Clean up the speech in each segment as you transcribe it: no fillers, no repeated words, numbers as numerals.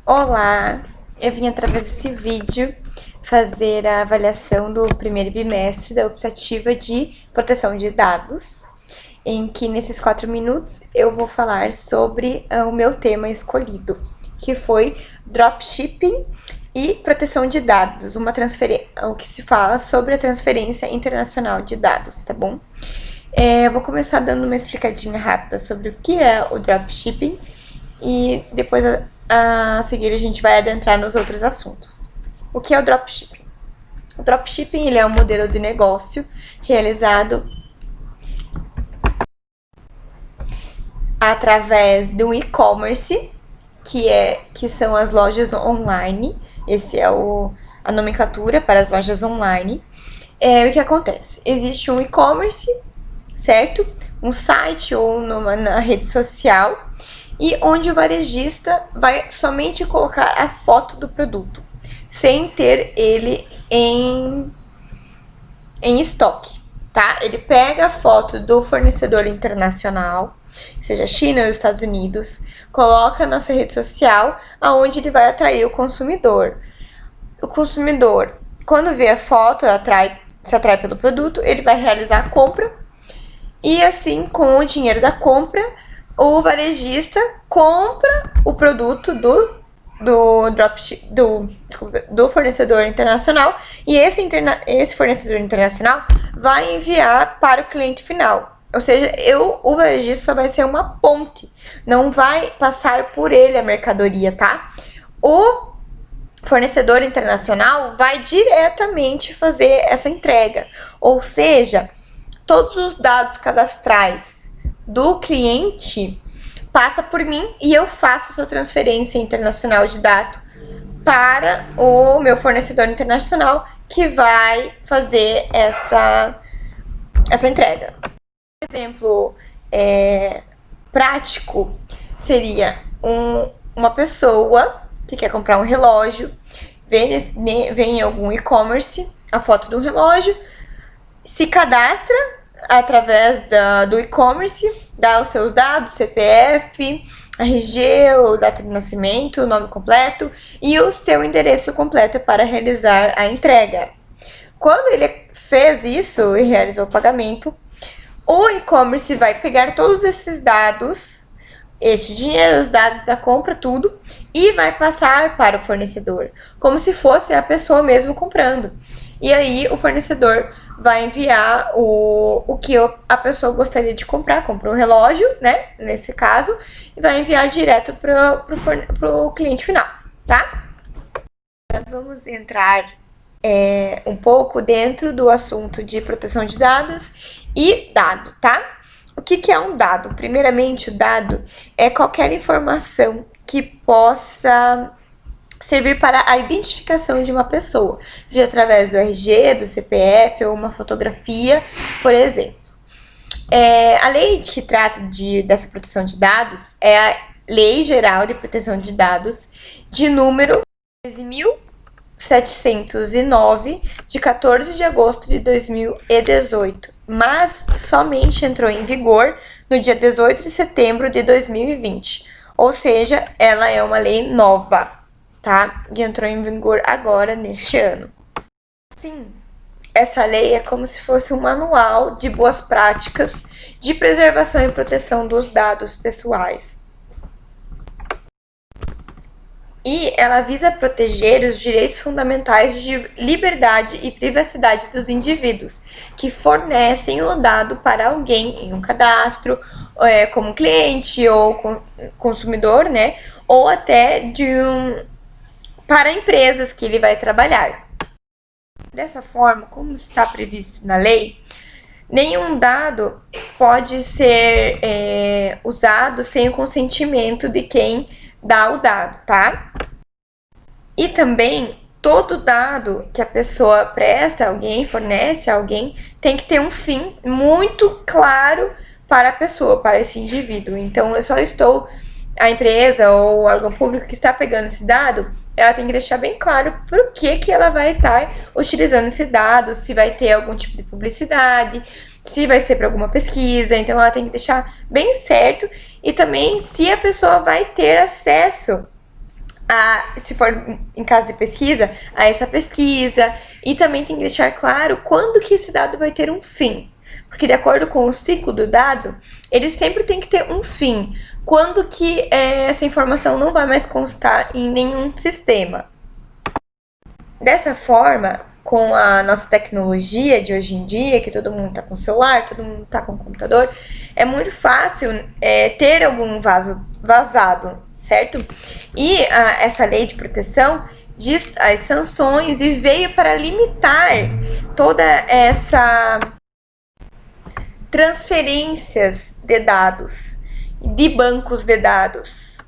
Olá, eu vim através desse vídeo fazer a avaliação do primeiro bimestre da optativa de proteção de dados, em que nesses 4 minutos eu vou falar sobre o meu tema escolhido, que foi dropshipping e proteção de dados, o que se fala sobre a transferência internacional de dados, tá bom? Eu vou começar dando uma explicadinha rápida sobre o que é o dropshipping e depois a seguir a gente vai adentrar nos outros assuntos. O que é o dropshipping? O dropshipping ele é um modelo de negócio realizado através do e-commerce, que são as lojas online. Esse é a nomenclatura para as lojas online. O que acontece? Existe um e-commerce, certo? Um site ou na rede social, e onde o varejista vai somente colocar a foto do produto, sem ter ele em estoque, tá? Ele pega a foto do fornecedor internacional, seja China ou Estados Unidos, coloca na sua rede social, aonde ele vai atrair o consumidor. O consumidor, quando vê a foto, se atrai pelo produto, ele vai realizar a compra, e assim, com o dinheiro da compra, o varejista compra o produto do fornecedor internacional, e esse fornecedor internacional vai enviar para o cliente final. Ou seja, o varejista vai ser uma ponte, não vai passar por ele a mercadoria, tá? O fornecedor internacional vai diretamente fazer essa entrega, ou seja, todos os dados cadastrais do cliente passa por mim e eu faço essa transferência internacional de dados para o meu fornecedor internacional, que vai fazer essa entrega. Um exemplo prático seria uma pessoa que quer comprar um relógio, vem em algum e-commerce a foto do relógio, se cadastra através do e-commerce, dá os seus dados, CPF, RG, ou data de nascimento, o nome completo e o seu endereço completo para realizar a entrega. Quando ele fez isso e realizou o pagamento, o e-commerce vai pegar todos esses dados, esse dinheiro, os dados da compra, tudo, e vai passar para o fornecedor, como se fosse a pessoa mesmo comprando. E aí o fornecedor vai enviar o que a pessoa gostaria de comprar, comprou um relógio, né, nesse caso, e vai enviar direto pro cliente final, tá? Nós vamos entrar um pouco dentro do assunto de proteção de dados e dado, tá? O que é um dado? Primeiramente, o dado é qualquer informação que possa servir para a identificação de uma pessoa, seja através do RG, do CPF ou uma fotografia, por exemplo. A lei que trata dessa proteção de dados é a Lei Geral de Proteção de Dados, de número 13.709, de 14 de agosto de 2018, mas somente entrou em vigor no dia 18 de setembro de 2020, ou seja, ela é uma lei nova, tá? E entrou em vigor agora, neste ano. Sim, essa lei é como se fosse um manual de boas práticas de preservação e proteção dos dados pessoais. E ela visa proteger os direitos fundamentais de liberdade e privacidade dos indivíduos que fornecem o dado para alguém em um cadastro, como cliente ou consumidor, né? Ou até para empresas que ele vai trabalhar. Dessa forma, como está previsto na lei, nenhum dado pode ser usado sem o consentimento de quem dá o dado, tá? E também, todo dado que a pessoa presta a alguém, fornece a alguém, tem que ter um fim muito claro para a pessoa, para esse indivíduo. Então, a empresa ou o órgão público que está pegando esse dado, ela tem que deixar bem claro por que ela vai estar utilizando esse dado, se vai ter algum tipo de publicidade, se vai ser para alguma pesquisa. Então ela tem que deixar bem certo, e também se a pessoa vai ter acesso se for em caso de pesquisa, a essa pesquisa, e também tem que deixar claro quando que esse dado vai ter um fim. Porque de acordo com o ciclo do dado, ele sempre tem que ter um fim. Quando que essa informação não vai mais constar em nenhum sistema. Dessa forma, com a nossa tecnologia de hoje em dia, que todo mundo está com celular, todo mundo está com computador, é muito fácil ter algum vazado, certo? E essa lei de proteção diz as sanções e veio para limitar toda essa transferências de dados, de bancos de dados.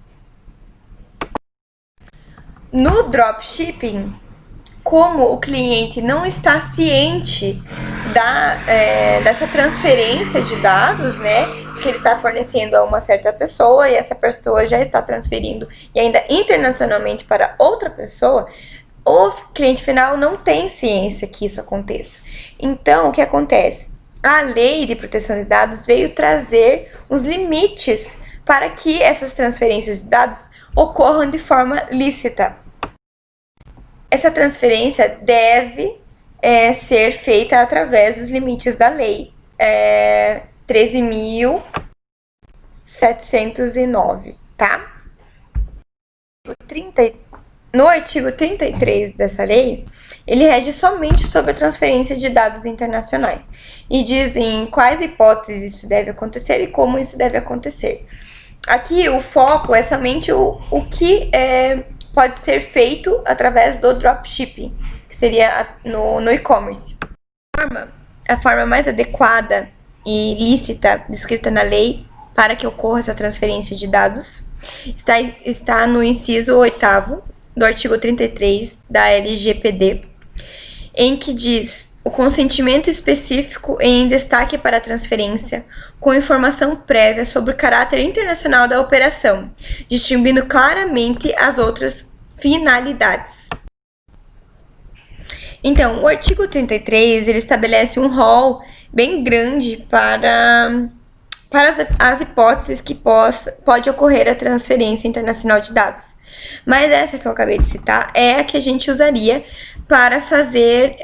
No dropshipping, como o cliente não está ciente dessa transferência de dados, né, que ele está fornecendo a uma certa pessoa e essa pessoa já está transferindo e ainda internacionalmente para outra pessoa, o cliente final não tem ciência que isso aconteça. Então, o que acontece? A lei de proteção de dados veio trazer os limites para que essas transferências de dados ocorram de forma lícita. Essa transferência deve ser feita através dos limites da lei 13.709, tá? No artigo 33 dessa lei, ele rege somente sobre a transferência de dados internacionais e diz em quais hipóteses isso deve acontecer e como isso deve acontecer. Aqui o foco é somente o que pode ser feito através do dropshipping, que seria no e-commerce. A forma mais adequada e lícita descrita na lei para que ocorra essa transferência de dados está no inciso 8º do artigo 33 da LGPD, em que diz o consentimento específico em destaque para a transferência, com informação prévia sobre o caráter internacional da operação, distinguindo claramente as outras finalidades. Então, o artigo 33, ele estabelece um rol bem grande para as hipóteses que pode ocorrer a transferência internacional de dados. Mas essa que eu acabei de citar é a que a gente usaria para fazer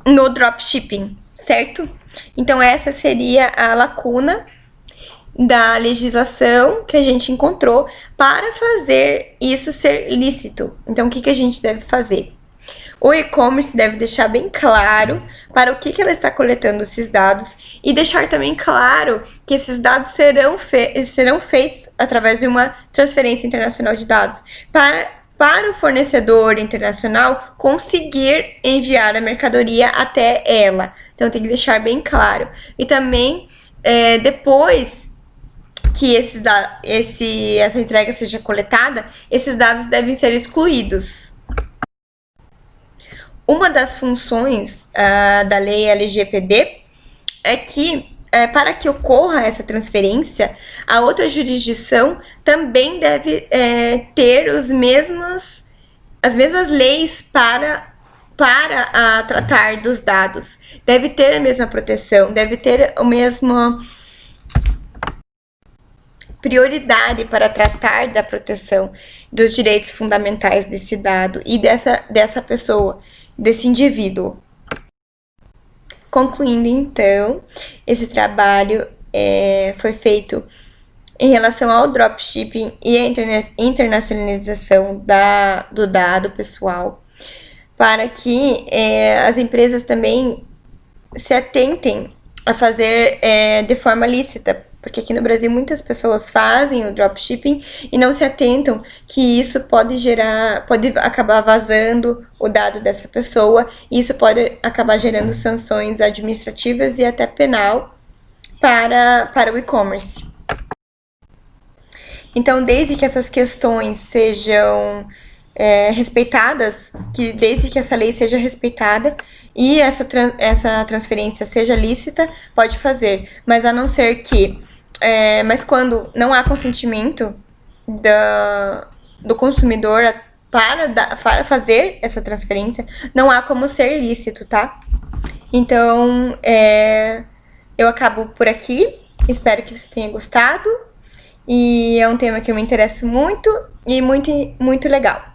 no dropshipping, certo? Então, essa seria a lacuna da legislação que a gente encontrou para fazer isso ser lícito. Então, o que a gente deve fazer? O e-commerce deve deixar bem claro para o que ela está coletando esses dados e deixar também claro que esses dados serão feitos através de uma transferência internacional de dados para o fornecedor internacional conseguir enviar a mercadoria até ela. Então, tem que deixar bem claro. E também, depois que essa entrega seja coletada, esses dados devem ser excluídos. Uma das funções da lei LGPD é que, para que ocorra essa transferência, a outra jurisdição também deve ter as mesmas leis para tratar dos dados. Deve ter a mesma proteção, deve ter a mesma prioridade para tratar da proteção dos direitos fundamentais desse dado e dessa pessoa, desse indivíduo. Concluindo, então, esse trabalho foi feito em relação ao dropshipping e a internacionalização do dado pessoal, para que as empresas também se atentem a fazer de forma lícita, porque aqui no Brasil muitas pessoas fazem o dropshipping e não se atentam que isso pode acabar vazando o dado dessa pessoa, e isso pode acabar gerando sanções administrativas e até penal para o e-commerce. Então, desde que essas questões sejam respeitadas, desde que essa lei seja respeitada e essa transferência seja lícita, pode fazer, mas a não ser que mas quando não há consentimento do consumidor para fazer essa transferência, não há como ser lícito, tá? Então, eu acabo por aqui. Espero que você tenha gostado e é um tema que eu me interesso muito e muito legal.